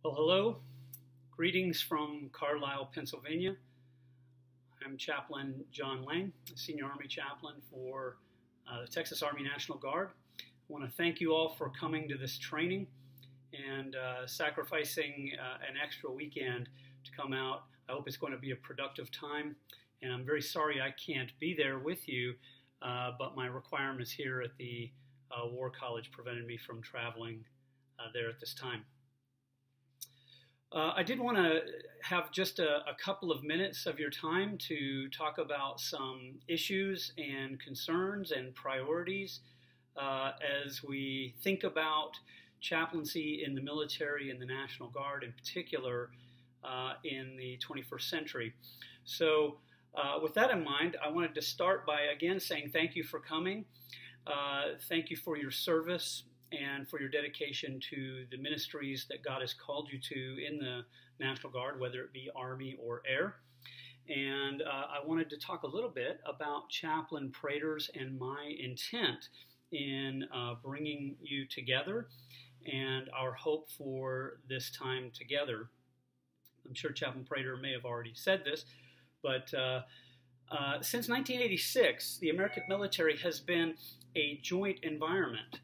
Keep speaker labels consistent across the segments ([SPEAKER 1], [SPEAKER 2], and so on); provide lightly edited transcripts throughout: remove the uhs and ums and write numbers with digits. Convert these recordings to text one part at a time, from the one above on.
[SPEAKER 1] Well, hello. Greetings from Carlisle, Pennsylvania. I'm Chaplain John Laing, Senior Army Chaplain for the Texas Army National Guard. I want to thank you all for coming to this training and sacrificing an extra weekend to come out. I hope it's going to be a productive time, and I'm very sorry I can't be there with you, but my requirements here at the War College prevented me from traveling there at this time. I did want to have just a couple of minutes of your time to talk about some issues and concerns and priorities as we think about chaplaincy in the military and the National Guard in particular in the 21st century. So with that in mind, I wanted to start by again saying thank you for coming. Thank you for your service and for your dedication to the ministries that God has called you to in the National Guard, whether it be Army or Air. And I wanted to talk a little bit about Chaplain Praters and my intent in bringing you together and our hope for this time together. I'm sure Chaplain Prater may have already said this, but since 1986, the American military has been a joint environment.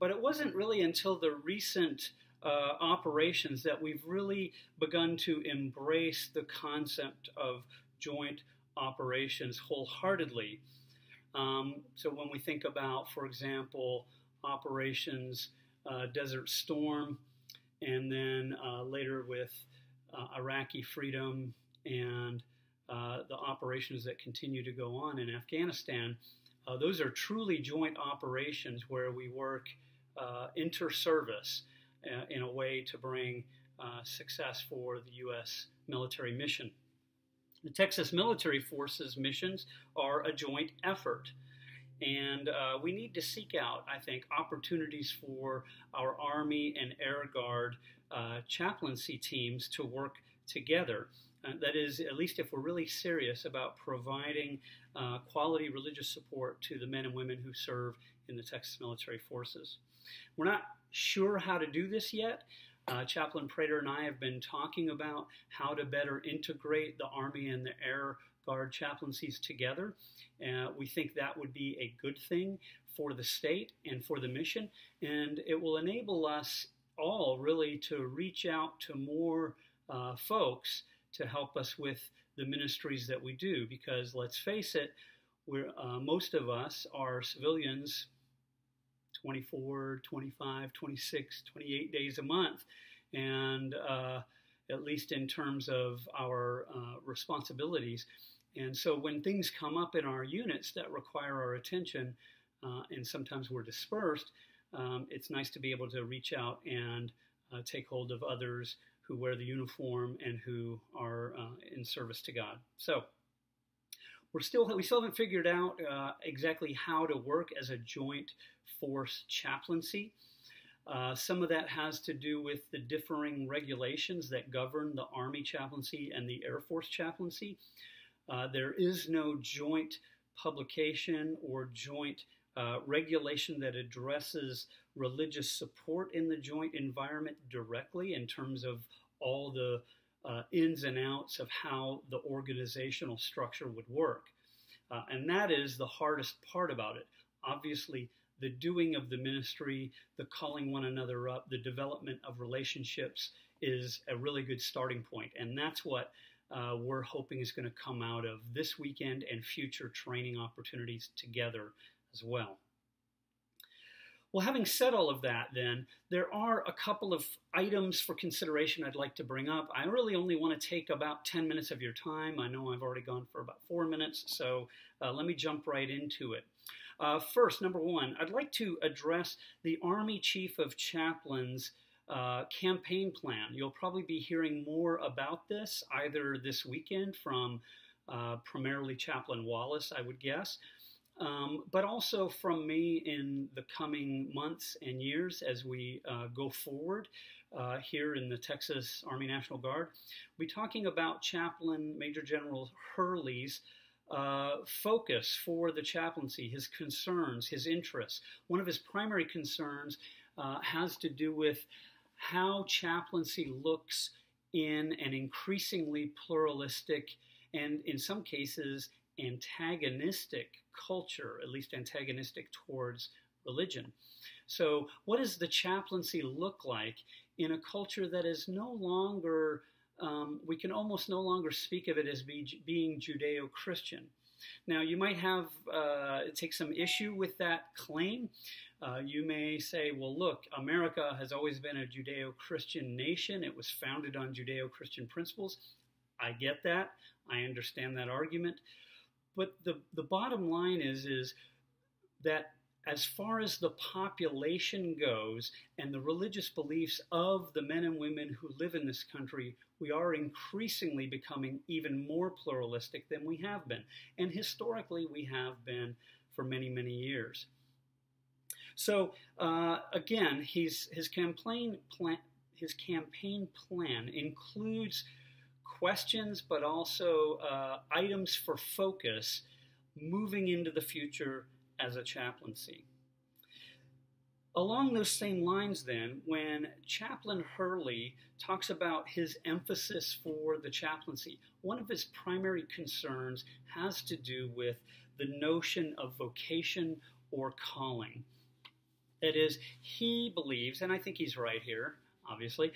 [SPEAKER 1] But it wasn't really until the recent operations that we've really begun to embrace the concept of joint operations wholeheartedly. So when we think about, for example, operations Desert Storm, and then later with Iraqi Freedom and the operations that continue to go on in Afghanistan, those are truly joint operations where we work inter-service in a way to bring success for the U.S. military mission. The Texas Military Forces missions are a joint effort, and we need to seek out, I think, opportunities for our Army and Air Guard chaplaincy teams to work together. That is, at least if we're really serious about providing quality religious support to the men and women who serve in the Texas Military Forces. We're not sure how to do this yet. Chaplain Prater and I have been talking about how to better integrate the Army and the Air Guard chaplaincies together. We think that would be a good thing for the state and for the mission, and it will enable us all really to reach out to more folks to help us with the ministries that we do, because let's face it, most of us are civilians 24, 25, 26, 28 days a month, and at least in terms of our responsibilities. And so when things come up in our units that require our attention, and sometimes we're dispersed, it's nice to be able to reach out and take hold of others who wear the uniform and who are in service to God. So we still haven't figured out exactly how to work as a joint force chaplaincy. Some of that has to do with the differing regulations that govern the Army chaplaincy and the Air Force chaplaincy. There is no joint publication or joint regulation that addresses religious support in the joint environment directly in terms of all the ins and outs of how the organizational structure would work. And that is the hardest part about it. Obviously, the doing of the ministry, the calling one another up, the development of relationships is a really good starting point. And that's what we're hoping is going to come out of this weekend and future training opportunities together as well. Well, having said all of that, then, there are a couple of items for consideration I'd like to bring up. I really only want to take about 10 minutes of your time. I know I've already gone for about 4 minutes, so let me jump right into it. First, number one, I'd like to address the Army Chief of Chaplains campaign plan. You'll probably be hearing more about this either this weekend from primarily Chaplain Wallace, I would guess, but also from me in the coming months and years as we go forward here in the Texas Army National Guard. We'll be talking about Chaplain Major General Hurley's focus for the chaplaincy, his concerns, his interests. One of his primary concerns has to do with how chaplaincy looks in an increasingly pluralistic and, in some cases, antagonistic culture, at least antagonistic towards religion. So what does the chaplaincy look like in a culture that is no longer, we can almost no longer speak of it as being Judeo-Christian? Now, you might have take some issue with that claim. You may say, well, look, America has always been a Judeo-Christian nation. It was founded on Judeo-Christian principles. I get that. I understand that argument. But the bottom line is that as far as the population goes and the religious beliefs of the men and women who live in this country, we are increasingly becoming even more pluralistic than we have been. And historically, we have been for many, many years. So again, his campaign plan includes questions, but also items for focus moving into the future as a chaplaincy. Along those same lines then, when Chaplain Hurley talks about his emphasis for the chaplaincy, one of his primary concerns has to do with the notion of vocation or calling. That is, he believes, and I think he's right here, obviously,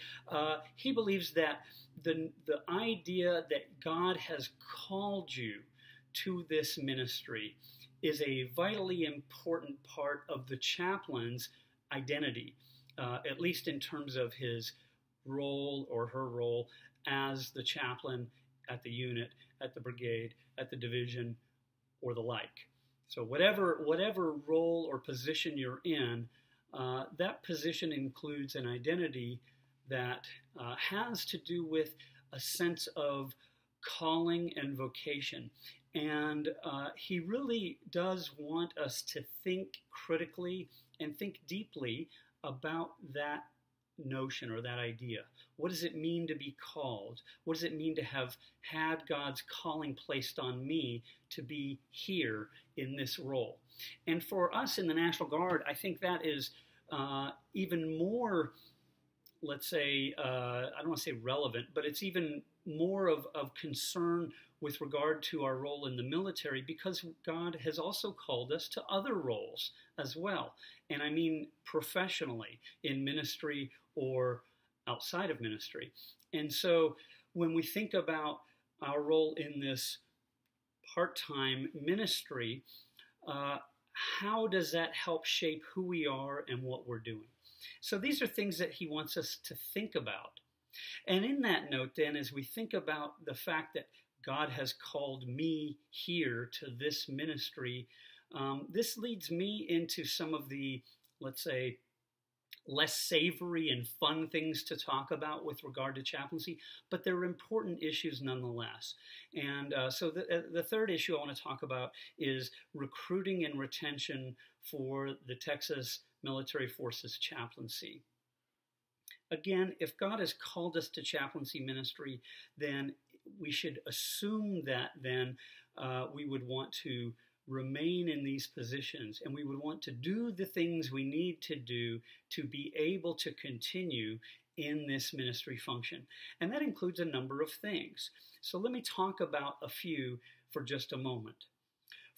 [SPEAKER 1] he believes that the idea that God has called you to this ministry is a vitally important part of the chaplain's identity, at least in terms of his role or her role as the chaplain at the unit, at the brigade, at the division, or the like. So whatever role or position you're in, that position includes an identity that has to do with a sense of calling and vocation. And he really does want us to think critically and think deeply about that notion or that idea. What does it mean to be called? What does it mean to have had God's calling placed on me to be here in this role? And for us in the National Guard, I think that is even more, let's say, I don't want to say relevant, but it's even more of concern with regard to our role in the military, because God has also called us to other roles as well. And I mean professionally, in ministry or outside of ministry. And so when we think about our role in this part-time ministry, how does that help shape who we are and what we're doing? So these are things that he wants us to think about. And in that note, then, as we think about the fact that God has called me here to this ministry, this leads me into some of the, let's say, less savory and fun things to talk about with regard to chaplaincy, but they're important issues nonetheless. And so the third issue I want to talk about is recruiting and retention for the Texas Military Forces chaplaincy. Again, if God has called us to chaplaincy ministry, then we should assume that then we would want to remain in these positions, and we would want to do the things we need to do to be able to continue in this ministry function. And that includes a number of things. So let me talk about a few for just a moment.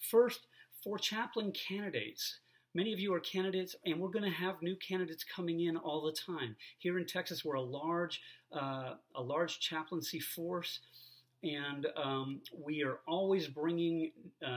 [SPEAKER 1] First, for chaplain candidates. Many of you are candidates, and we're going to have new candidates coming in all the time. Here in Texas, we're a large chaplaincy force, and we are always bringing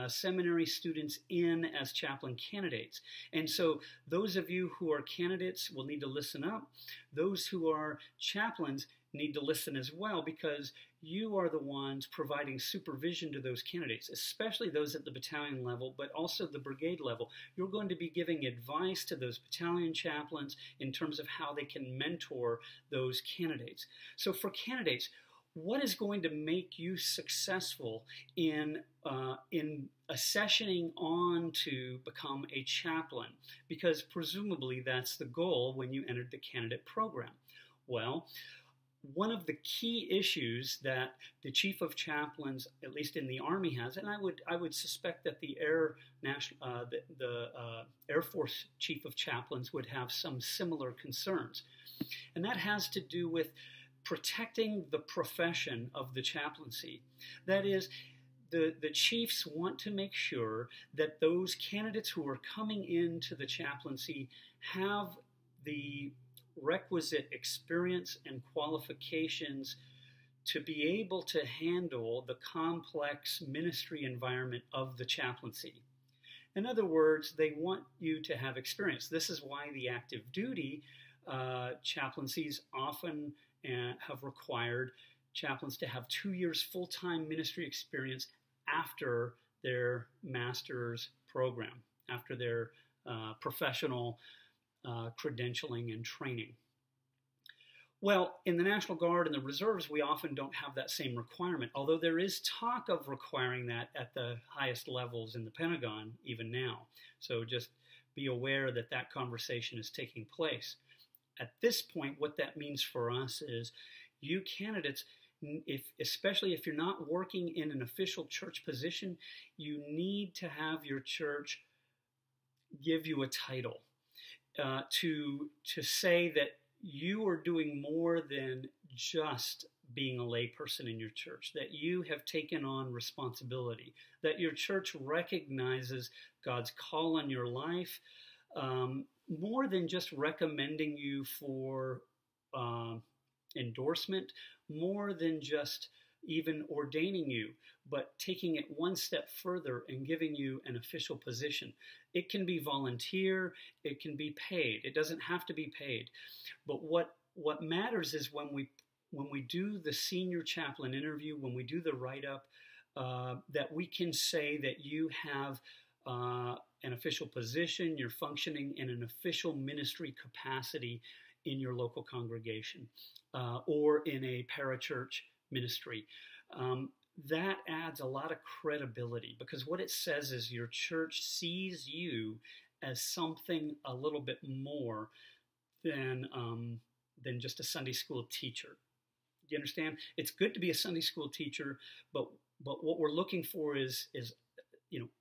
[SPEAKER 1] seminary students in as chaplain candidates. And so those of you who are candidates will need to listen up. Those who are chaplains need to listen as well, because you are the ones providing supervision to those candidates, especially those at the battalion level, but also the brigade level. You're going to be giving advice to those battalion chaplains in terms of how they can mentor those candidates. So for candidates, what is going to make you successful in accessioning on to become a chaplain? Because presumably that's the goal when you entered the candidate program. Well, one of the key issues that the chief of chaplains, at least in the Army, has, and I would suspect that the Air Force chief of chaplains would have some similar concerns, and that has to do with protecting the profession of the chaplaincy. That is, the chiefs want to make sure that those candidates who are coming into the chaplaincy have the requisite experience and qualifications to be able to handle the complex ministry environment of the chaplaincy. In other words, they want you to have experience. This is why the active duty chaplaincies often have required chaplains to have 2 years full-time ministry experience after their master's program, after their professional credentialing and training. Well, in the National Guard and the Reserves, we often don't have that same requirement, although there is talk of requiring that at the highest levels in the Pentagon even now. So just be aware that that conversation is taking place. At this point, what that means for us is you candidates, especially if you're not working in an official church position, you need to have your church give you a title to say that you are doing more than just being a layperson in your church, that you have taken on responsibility, that your church recognizes God's call on your life, more than just recommending you for endorsement, more than just even ordaining you, but taking it one step further and giving you an official position. It can be volunteer, it can be paid. It doesn't have to be paid. But what matters is when we do the senior chaplain interview, when we do the write-up, that we can say that you have an official position, you're functioning in an official ministry capacity in your local congregation or in a parachurch ministry. That adds a lot of credibility, because what it says is your church sees you as something a little bit more than just a Sunday school teacher. Do you understand? It's good to be a Sunday school teacher, but what we're looking for is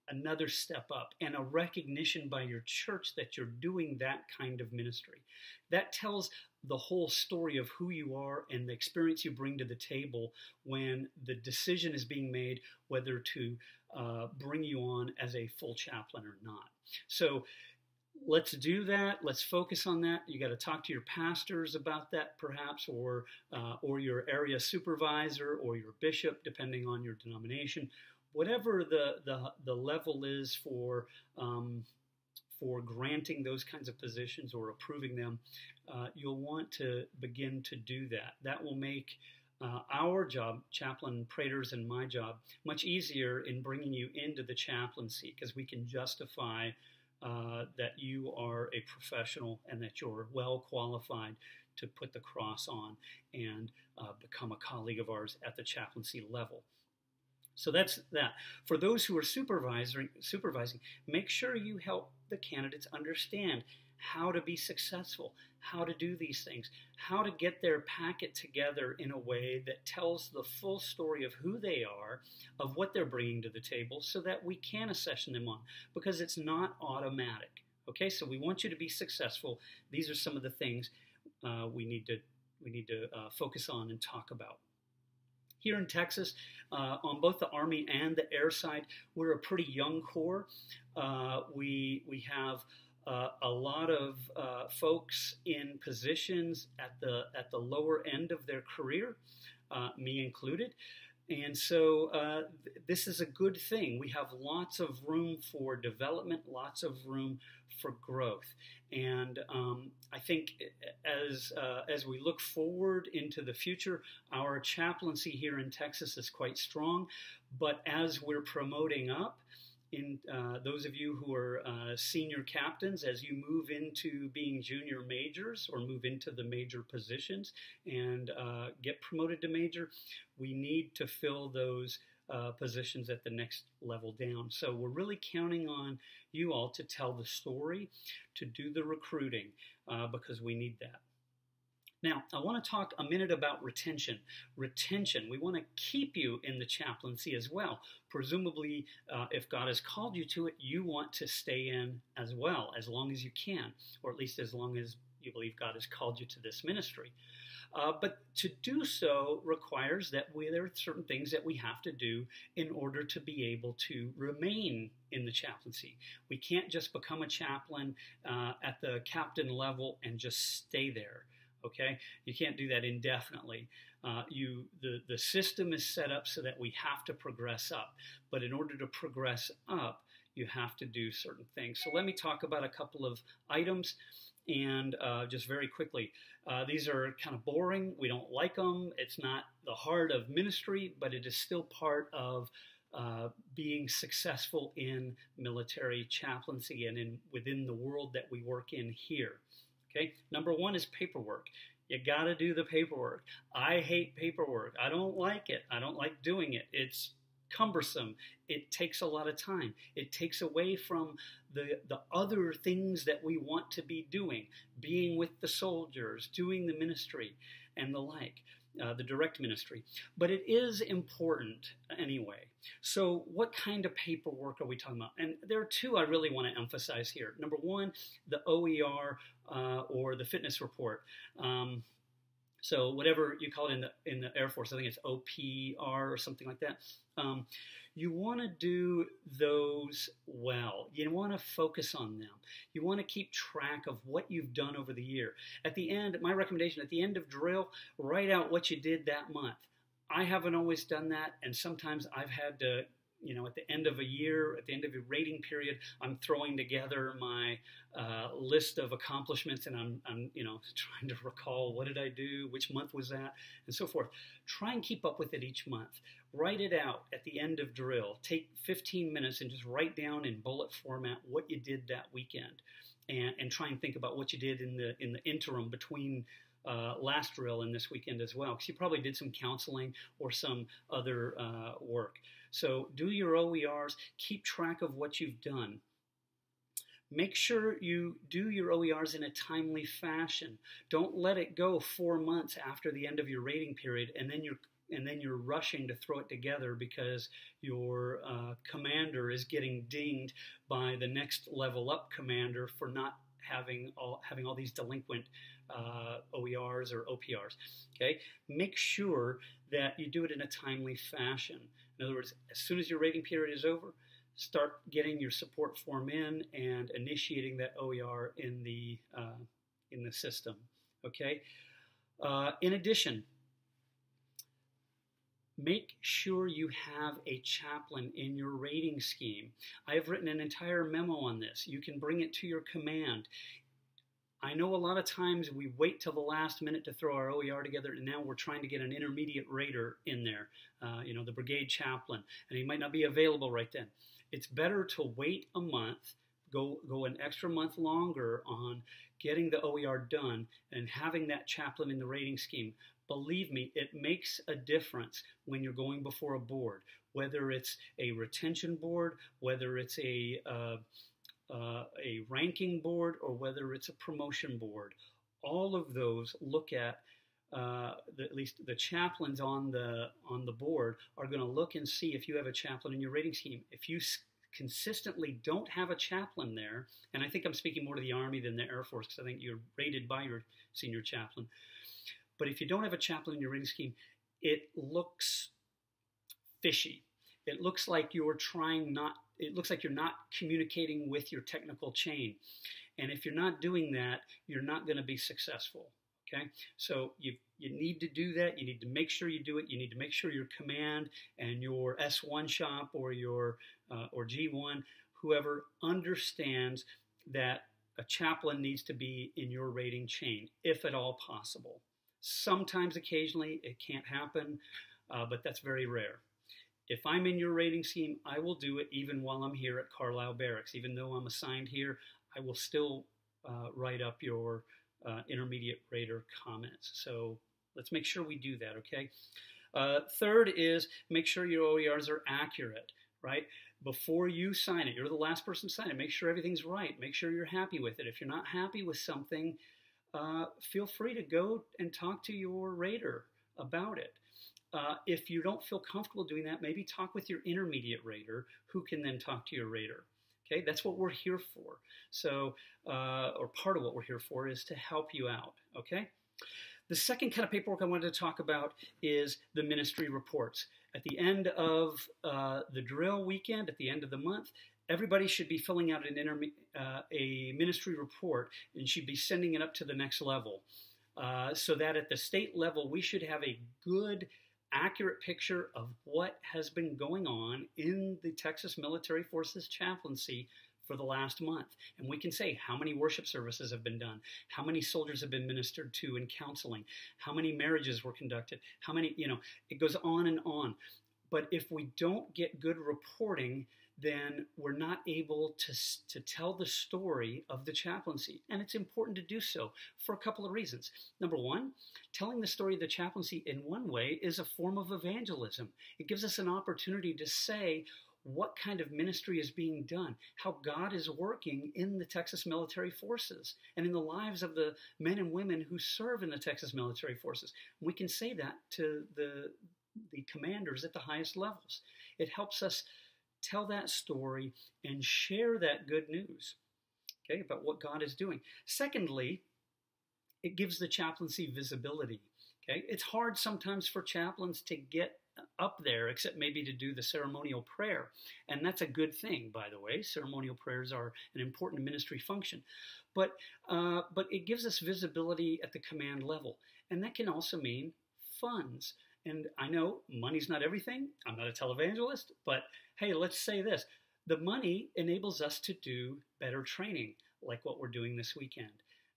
[SPEAKER 1] another step up and a recognition by your church that you're doing that kind of ministry. That tells the whole story of who you are and the experience you bring to the table when the decision is being made whether to bring you on as a full chaplain or not. So let's do that. Let's focus on that. You got to talk to your pastors about that, perhaps, or your area supervisor or your bishop, depending on your denomination. Whatever the level is for granting those kinds of positions or approving them, you'll want to begin to do that. That will make our job, Chaplain Prater's and my job, much easier in bringing you into the chaplaincy, because we can justify that you are a professional and that you're well qualified to put the cross on and become a colleague of ours at the chaplaincy level. So that's that. For those who are supervising, make sure you help the candidates understand how to be successful, how to do these things, how to get their packet together in a way that tells the full story of who they are, of what they're bringing to the table, so that we can accession them on, because it's not automatic. Okay, so we want you to be successful. These are some of the things we need to focus on and talk about. Here in Texas, on both the Army and the Air side, we're a pretty young corps. We have a lot of folks in positions at the lower end of their career, me included. And so this is a good thing. We have lots of room for development, lots of room for growth. And I think as we look forward into the future, our chaplaincy here in Texas is quite strong. But as we're promoting up, in those of you who are senior captains, as you move into being junior majors or move into the major positions and get promoted to major, we need to fill those positions at the next level down. So we're really counting on you all to tell the story, to do the recruiting, because we need that. Now, I want to talk a minute about retention. Retention, we want to keep you in the chaplaincy as well. Presumably, if God has called you to it, you want to stay in as well, as long as you can, or at least as long as you believe God has called you to this ministry. But to do so requires that there are certain things that we have to do in order to be able to remain in the chaplaincy. We can't just become a chaplain at the captain level and just stay there. Okay, you can't do that indefinitely. The system is set up so that we have to progress up. But in order to progress up, you have to do certain things. So let me talk about a couple of items, and just very quickly. These are kind of boring. We don't like them. It's not the heart of ministry, but it is still part of being successful in military chaplaincy and within the world that we work in here. Okay, number one is paperwork. You got to do the paperwork. I hate paperwork. I don't like it. I don't like doing it. It's cumbersome. It takes a lot of time. It takes away from the other things that we want to be doing, being with the soldiers, doing the ministry, and the like, the direct ministry. But it is important anyway. So what kind of paperwork are we talking about? And there are two I really want to emphasize here. Number one, the OER or the fitness report. So whatever you call it in the Air Force, I think it's OPR or something like that. You want to do those well. You want to focus on them. You want to keep track of what you've done over the year. At the end, my recommendation, at the end of drill, write out what you did that month. I haven't always done that, and sometimes I've had to, at the end of a year, at the end of a rating period, I'm throwing together my list of accomplishments, and I'm trying to recall, what did I do, which month was that, and so forth. Try and keep up with it each month. Write it out at the end of drill. Take 15 minutes and just write down in bullet format what you did that weekend, and try and think about what you did in the interim between last drill and this weekend as well, because you probably did some counseling or some other work. So do your OERs, keep track of what you've done. Make sure you do your OERs in a timely fashion. Don't let it go 4 months after the end of your rating period, and then you're rushing to throw it together because your commander is getting dinged by the next level up commander for not having all these delinquent OERs or OPRs. Okay, make sure that you do it in a timely fashion. In other words, as soon as your rating period is over, start getting your support form in and initiating that OER in the system. Okay. In addition, make sure you have a chaplain in your rating scheme. I have written an entire memo on this. You can bring it to your command. I know a lot of times we wait till the last minute to throw our OER together, and now we're trying to get an intermediate rater in there, the brigade chaplain, and he might not be available right then. It's better to wait a month, go an extra month longer on getting the OER done and having that chaplain in the rating scheme. Believe me, it makes a difference when you're going before a board, whether it's a retention board, whether it's a ranking board, or whether it's a promotion board. All of those look at at least the chaplains on the board are going to look and see if you have a chaplain in your rating scheme. If you consistently don't have a chaplain there, and I think I'm speaking more to the Army than the Air Force because I think you're rated by your senior chaplain. But if you don't have a chaplain in your rating scheme, it looks fishy. It looks like you're not communicating with your technical chain. And if you're not doing that, you're not going to be successful. Okay? So you need to do that. You need to make sure you do it. You need to make sure your command and your S1 shop or your or G1, whoever, understands that a chaplain needs to be in your rating chain, if at all possible. Sometimes, occasionally, it can't happen, but that's very rare. If I'm in your rating scheme, I will do it even while I'm here at Carlisle Barracks. Even though I'm assigned here, I will still write up your intermediate rater comments. So let's make sure we do that, okay? Third is make sure your OERs are accurate, right? Before you sign it, you're the last person to sign it. Make sure everything's right. Make sure you're happy with it. If you're not happy with something, feel free to go and talk to your rater about it. If you don't feel comfortable doing that, maybe talk with your intermediate rater, who can then talk to your rater. Okay, that's what we're here for. So, or part of what we're here for is to help you out. Okay. The second kind of paperwork I wanted to talk about is the ministry reports. At the end of the drill weekend, at the end of the month, everybody should be filling out a ministry report and should be sending it up to the next level. So that at the state level, we should have a good, accurate picture of what has been going on in the Texas Military Forces chaplaincy for the last month. And we can say how many worship services have been done, how many soldiers have been ministered to in counseling, how many marriages were conducted, how many, it goes on and on. But if we don't get good reporting, then we're not able to tell the story of the chaplaincy. And it's important to do so for a couple of reasons. Number one, telling the story of the chaplaincy in one way is a form of evangelism. It gives us an opportunity to say what kind of ministry is being done, how God is working in the Texas Military Forces and in the lives of the men and women who serve in the Texas Military Forces. We can say that to the commanders at the highest levels. It helps us tell that story and share that good news, okay, about what God is doing. Secondly, it gives the chaplaincy visibility. Okay, it's hard sometimes for chaplains to get up there, except maybe to do the ceremonial prayer. And that's a good thing, by the way. Ceremonial prayers are an important ministry function. But it gives us visibility at the command level. And that can also mean funds. And I know money's not everything. I'm not a televangelist. But hey, let's say this. The money enables us to do better training, like what we're doing this weekend.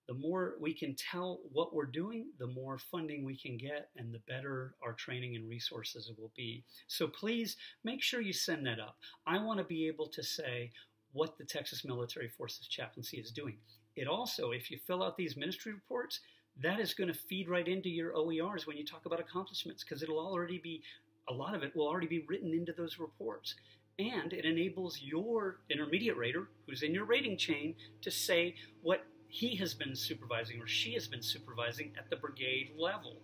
[SPEAKER 1] The more we can tell what we're doing, the more funding we can get, and the better our training and resources will be. So please make sure you send that up. I want to be able to say what the Texas Military Forces Chaplaincy is doing. It also, if you fill out these ministry reports, that is going to feed right into your OERs when you talk about accomplishments, because it'll already be, a lot of it will already be written into those reports. And it enables your intermediate rater, who's in your rating chain, to say what he has been supervising or she has been supervising at the brigade level,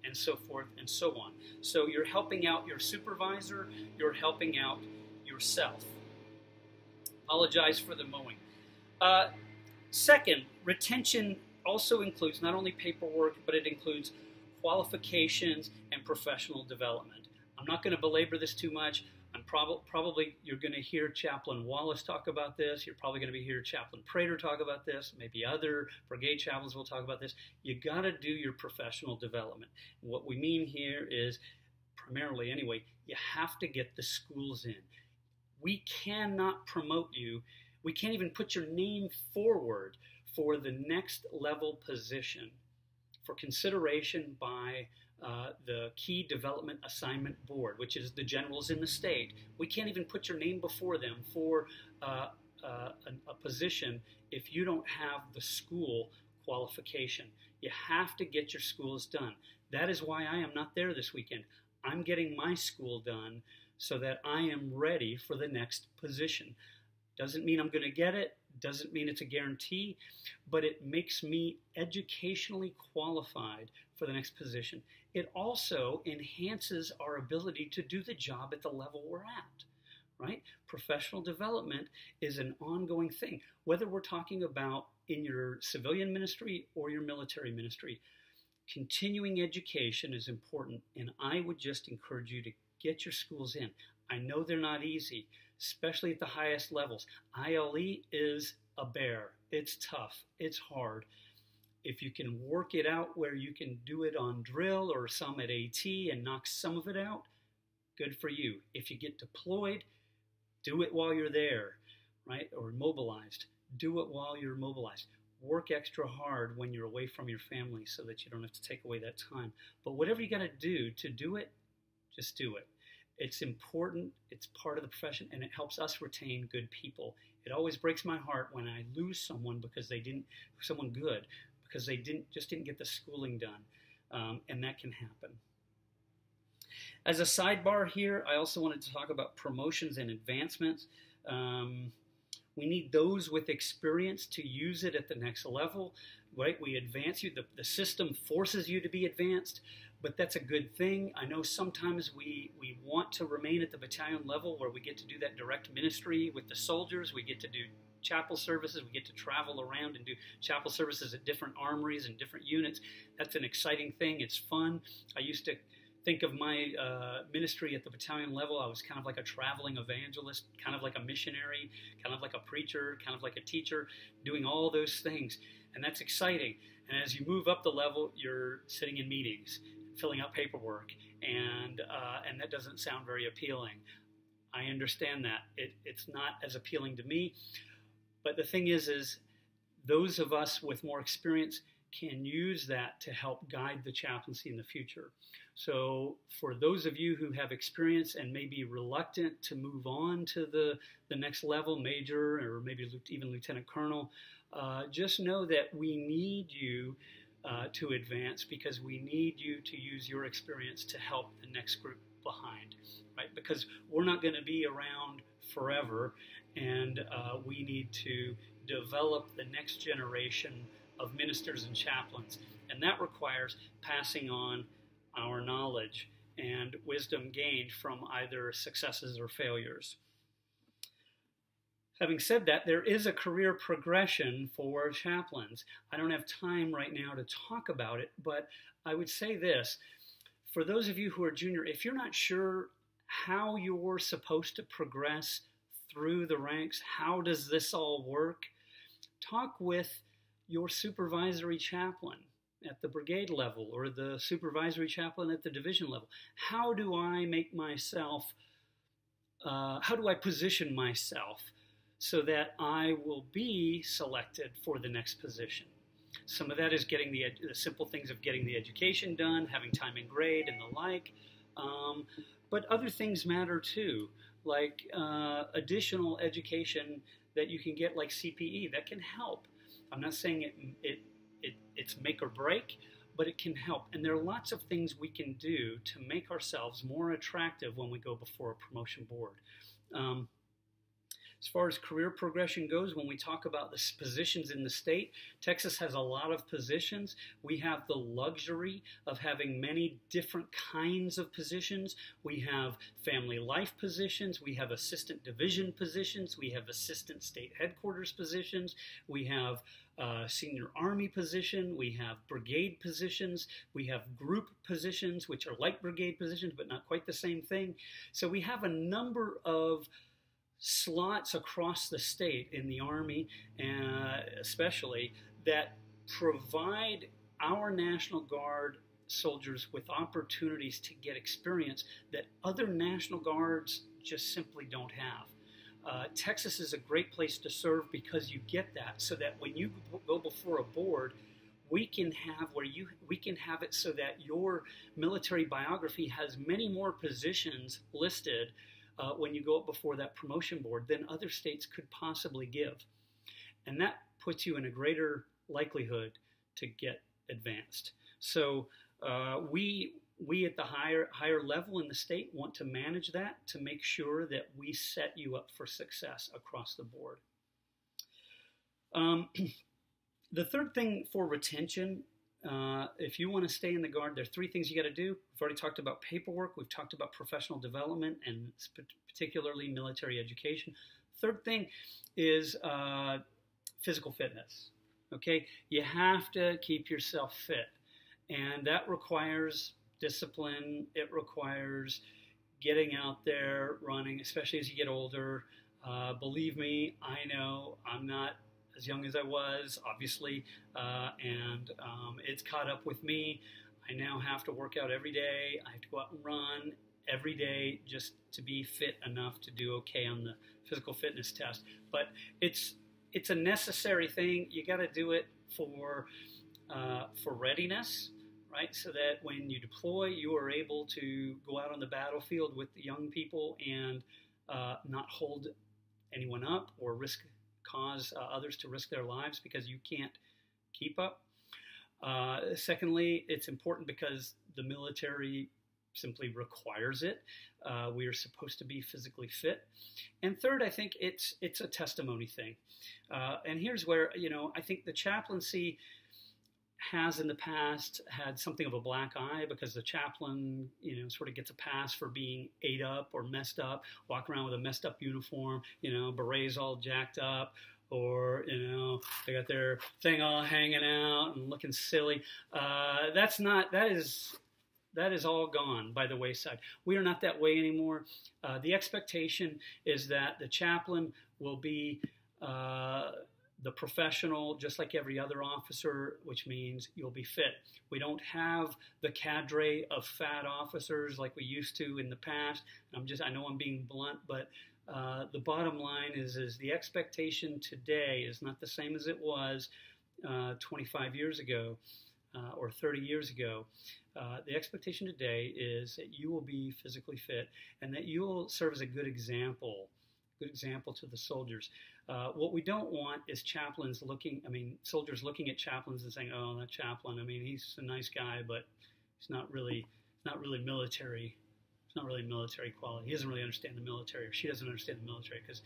[SPEAKER 1] and so forth and so on. So you're helping out your supervisor, you're helping out yourself. Apologize for the mowing. Second, retention also includes not only paperwork, but it includes qualifications and professional development. I'm not going to belabor this too much. Probably you're going to hear Chaplain Wallace talk about this. You're probably going to hear Chaplain Prater talk about this. Maybe other brigade chaplains will talk about this. You got to do your professional development. What we mean here is, primarily anyway, you have to get the schools in. We cannot promote you. We can't even put your name forward for the next level position for consideration by the Key Development Assignment Board, which is the generals in the state. We can't even put your name before them for a position if you don't have the school qualification. You have to get your schools done. That is why I am not there this weekend. I'm getting my school done so that I am ready for the next position. Doesn't mean I'm going to get it. Doesn't mean it's a guarantee, but it makes me educationally qualified for the next position. It also enhances our ability to do the job at the level we're at, right? Professional development is an ongoing thing, whether we're talking about in your civilian ministry or your military ministry. Continuing education is important, and I would just encourage you to get your schools in. I know they're not easy, especially at the highest levels. ILE is a bear. It's tough. It's hard. If you can work it out where you can do it on drill or some at AT and knock some of it out, good for you. If you get deployed, do it while you're there, right? Or mobilized. Do it while you're mobilized. Work extra hard when you're away from your family so that you don't have to take away that time. But whatever you got to do it, just do it. It's important, it's part of the profession, and it helps us retain good people. It always breaks my heart when I lose someone because they didn't, someone good, because they just didn't get the schooling done, and that can happen. As a sidebar here, I also wanted to talk about promotions and advancements. We need those with experience to use it at the next level, right? We advance you. The system forces you to be advanced, but that's a good thing. I know sometimes we want to remain at the battalion level where we get to do that direct ministry with the soldiers. We get to do chapel services. We get to travel around and do chapel services at different armories and different units. That's an exciting thing. It's fun. I used to think of my ministry at the battalion level. I was kind of like a traveling evangelist, kind of like a missionary, kind of like a preacher, kind of like a teacher, doing all those things. And that's exciting. And as you move up the level, you're sitting in meetings, filling out paperwork, and that doesn't sound very appealing. I understand that. It's not as appealing to me. But the thing is those of us with more experience can use that to help guide the chaplaincy in the future. So for those of you who have experience and may be reluctant to move on to the next level, major or maybe even lieutenant colonel, just know that we need you to advance, because we need you to use your experience to help the next group behind, right? Because we're not going to be around forever, and we need to develop the next generation of ministers and chaplains, and that requires passing on our knowledge and wisdom gained from either successes or failures. Having said that, there is a career progression for chaplains. I don't have time right now to talk about it, but I would say this. For those of you who are junior, if you're not sure how you're supposed to progress through the ranks, how does this all work, talk with your supervisory chaplain at the brigade level or the supervisory chaplain at the division level. How do I make myself, how do I position myself so that I will be selected for the next position? Some of that is getting the simple things of getting the education done, having time and grade and the like. But other things matter too, like additional education that you can get, like CPE, that can help. I'm not saying it's make or break, but it can help. And there are lots of things we can do to make ourselves more attractive when we go before a promotion board. As far as career progression goes, when we talk about the positions in the state, Texas has a lot of positions. We have the luxury of having many different kinds of positions. We have family life positions. We have assistant division positions. We have assistant state headquarters positions. We have senior army position. We have brigade positions. We have group positions, which are like brigade positions, but not quite the same thing. So we have a number of slots across the state in the Army, especially, that provide our National Guard soldiers with opportunities to get experience that other National Guards just simply don't have. Texas is a great place to serve because you get that, so that when you go before a board, we can have it so that your military biography has many more positions listed when you go up before that promotion board than other states could possibly give. And that puts you in a greater likelihood to get advanced. So we at the higher level in the state want to manage that to make sure that we set you up for success across the board. The third thing for retention, if you want to stay in the Guard, there are three things you got to do. We've already talked about paperwork. We've talked about professional development and particularly military education. Third thing is physical fitness. Okay, you have to keep yourself fit, and that requires discipline. It requires getting out there, running, especially as you get older. Believe me, I know I'm not as young as I was, obviously, and it's caught up with me. I now have to work out every day. I have to go out and run every day just to be fit enough to do okay on the physical fitness test. But it's a necessary thing. You got to do it for readiness, right? So that when you deploy, you are able to go out on the battlefield with the young people and not hold anyone up or cause others to risk their lives because you can't keep up. Secondly, it's important because the military simply requires it. We are supposed to be physically fit. And third, I think it's a testimony thing. And here's where, I think the chaplaincy has in the past had something of a black eye, because the chaplain, sort of gets a pass for being ate up or messed up, walk around with a messed up uniform, berets all jacked up, or, they got their thing all hanging out and looking silly. That is all gone by the wayside. We are not that way anymore. The expectation is that the chaplain will be the professional, just like every other officer, which means you'll be fit. We don't have the cadre of fat officers like we used to in the past. I know I'm being blunt, but the bottom line is the expectation today is not the same as it was 25 years ago or 30 years ago. The expectation today is that you will be physically fit and that you will serve as a good example to the soldiers. What we don't want is soldiers looking at chaplains and saying, "Oh, that chaplain, he's a nice guy, but he's not really military. It's not really military quality. He doesn't really understand the military, or she doesn't understand the military, because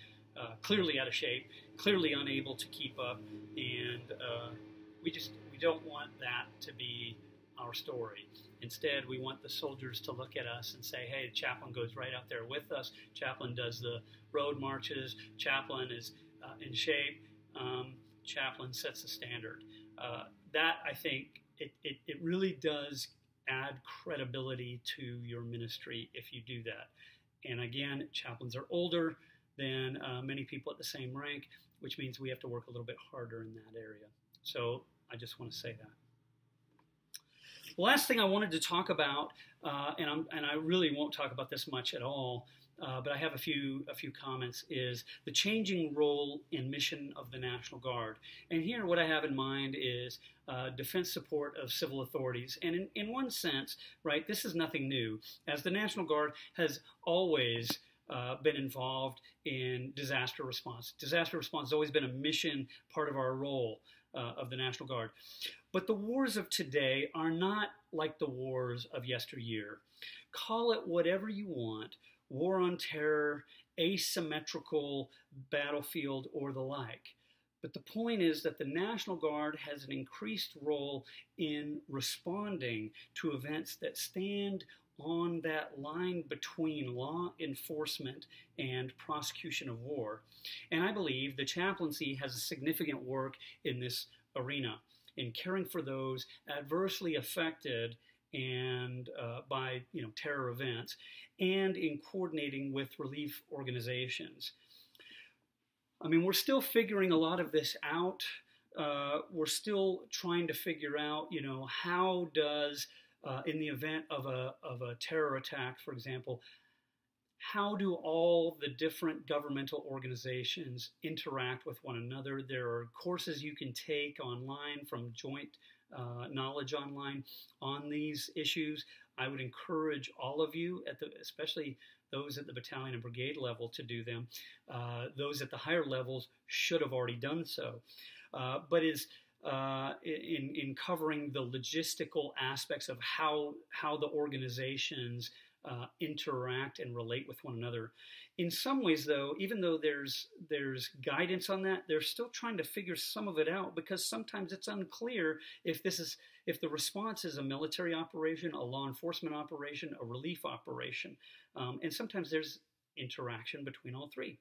[SPEAKER 1] clearly out of shape, clearly unable to keep up, and we don't want that to be our story. Instead, we want the soldiers to look at us and say, hey, the chaplain goes right out there with us. Chaplain does the road marches. Chaplain is in shape. Chaplain sets the standard. That, I think, it really does add credibility to your ministry if you do that. And again, chaplains are older than many people at the same rank, which means we have to work a little bit harder in that area. So I just want to say that. The last thing I wanted to talk about, and I really won't talk about this much at all, but I have a few comments, is the changing role and mission of the National Guard. And here what I have in mind is defense support of civil authorities. And in one sense, right, this is nothing new, as the National Guard has always been involved in disaster response. Disaster response has always been a mission part of our role of the National Guard. But the wars of today are not like the wars of yesteryear. Call it whatever you want, war on terror, asymmetrical battlefield, or the like. But the point is that the National Guard has an increased role in responding to events that stand on that line between law enforcement and prosecution of war. And I believe the chaplaincy has a significant work in this arena, in caring for those adversely affected and by terror events, and in coordinating with relief organizations. I mean, we're still figuring a lot of this out. We're still trying to figure out, how does, in the event of a terror attack, for example, how do all the different governmental organizations interact with one another? There are courses you can take online from Joint Knowledge Online on these issues. I would encourage all of you, especially those at the battalion and brigade level, to do them. Those at the higher levels should have already done so. But in covering the logistical aspects of how the organizations interact and relate with one another. In some ways, though, even though there's guidance on that, they're still trying to figure some of it out, because sometimes it's unclear if the response is a military operation, a law enforcement operation, a relief operation, and sometimes there's interaction between all three.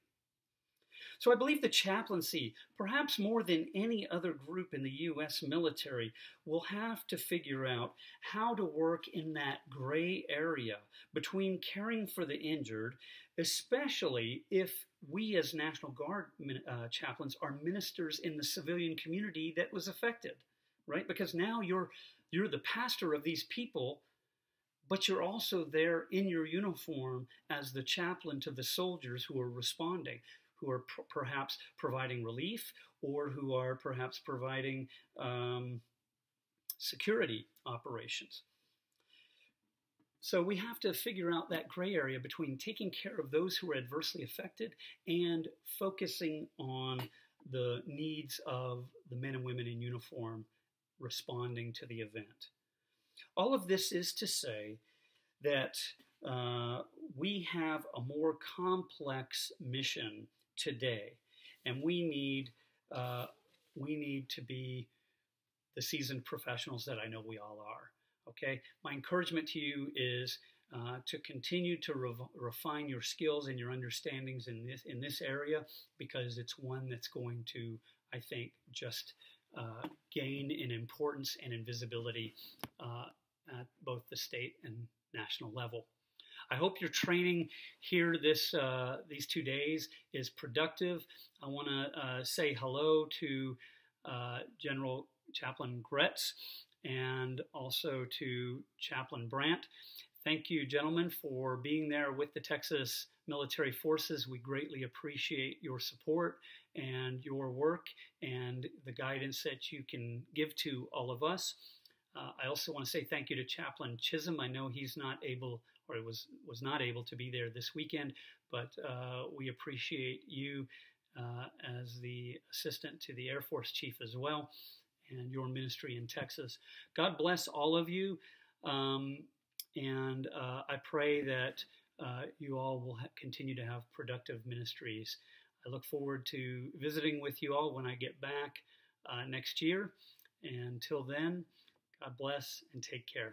[SPEAKER 1] So I believe the chaplaincy, perhaps more than any other group in the U.S. military, will have to figure out how to work in that gray area between caring for the injured, especially if we as National Guard chaplains are ministers in the civilian community that was affected, right? Because now you're the pastor of these people, but you're also there in your uniform as the chaplain to the soldiers who are responding, who are perhaps providing relief, or who are perhaps providing security operations. So we have to figure out that gray area between taking care of those who are adversely affected and focusing on the needs of the men and women in uniform responding to the event. All of this is to say that we have a more complex mission today, and we need to be the seasoned professionals that I know we all are. Okay, my encouragement to you is to continue to refine your skills and your understandings in this area, because it's one that's going to, I think, just gain in importance and in visibility at both the state and national level. I hope your training here these 2 days is productive. I want to say hello to General Chaplain Gretz and also to Chaplain Brandt. Thank you, gentlemen, for being there with the Texas Military Forces. We greatly appreciate your support and your work and the guidance that you can give to all of us. I also want to say thank you to Chaplain Chisholm. I know he's not able, or was not able to be there this weekend, but we appreciate you as the assistant to the Air Force Chief as well, and your ministry in Texas. God bless all of you, and I pray that you all will continue to have productive ministries. I look forward to visiting with you all when I get back next year. And until then, God bless and take care.